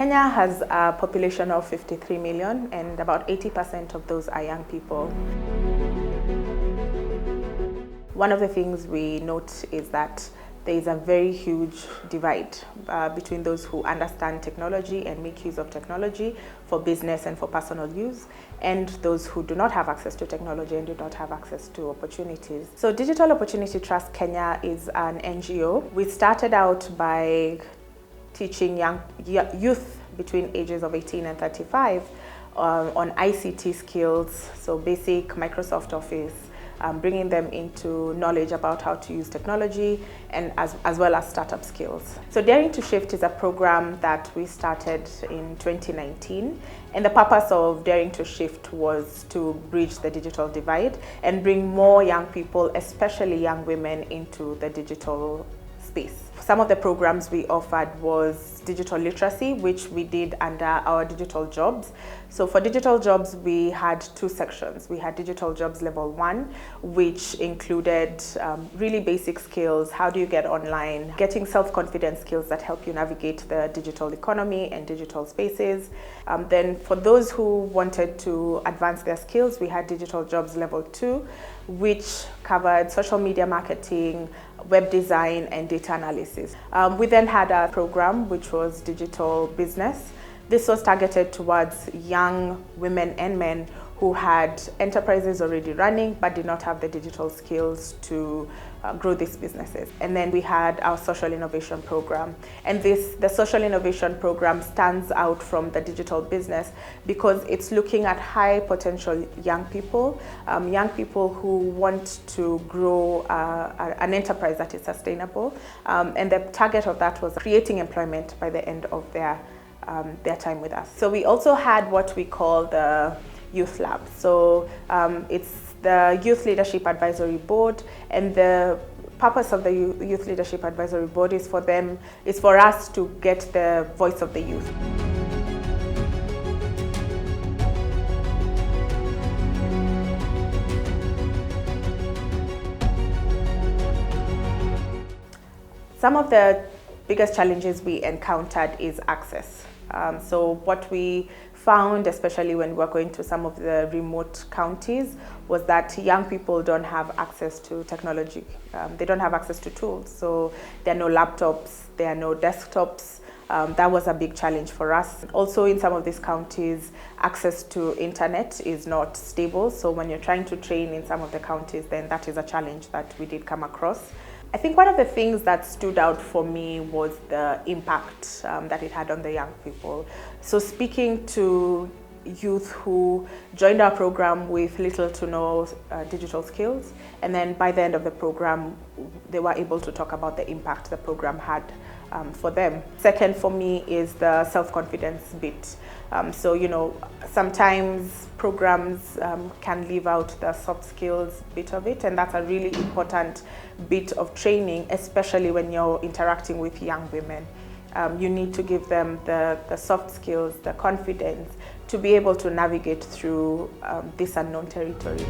Kenya has a population of 53 million, and about 80% of those are young people. One of the things we note is that there is a very huge divide between those who understand technology and make use of technology for business and for personal use, and those who do not have access to technology and do not have access to opportunities. So Digital Opportunity Trust Kenya is an NGO. We started out by teaching youth between ages of 18 and 35 on ICT skills, so basic Microsoft Office, bringing them into knowledge about how to use technology, and as well as startup skills. So Daring to Shift is a program that we started in 2019, and the purpose of Daring to Shift was to bridge the digital divide and bring more young people, especially young women, into the digital space. Some of the programs we offered was digital literacy, which we did under our digital jobs. So for digital jobs, we had two sections. We had digital jobs level 1, which included really basic skills. How do you get online? Getting self-confidence skills that help you navigate the digital economy and digital spaces. Then for those who wanted to advance their skills, we had digital jobs level 2, which covered social media marketing, web design, and data analysis. We then had a program which was digital business. This was targeted towards young women and men who had enterprises already running but did not have the digital skills to grow these businesses. And then we had our social innovation program. And the social innovation program stands out from the digital business because it's looking at high potential young people who want to grow an enterprise that is sustainable. And the target of that was creating employment by the end of their time with us. So we also had what we call the Youth Lab. So it's the Youth Leadership Advisory Board, and the purpose of the Youth Leadership Advisory Board is for us to get the voice of the youth. Some of the biggest challenges we encountered is access. So what we found, especially when we were going to some of the remote counties, was that young people don't have access to technology. They don't have access to tools. So there are no laptops, there are no desktops. That was a big challenge for us. Also, in some of these counties, access to internet is not stable. So when you're trying to train in some of the counties, then that is a challenge that we did come across. I think one of the things that stood out for me was the impact that it had on the young people. So speaking to youth who joined our program with little to no digital skills, and then by the end of the program, they were able to talk about the impact the program had for them. Second for me is the self-confidence bit. So, sometimes programs can leave out the soft skills bit of it, and that's a really important bit of training, especially when you're interacting with young women. You need to give them the soft skills, the confidence to be able to navigate through this unknown territory.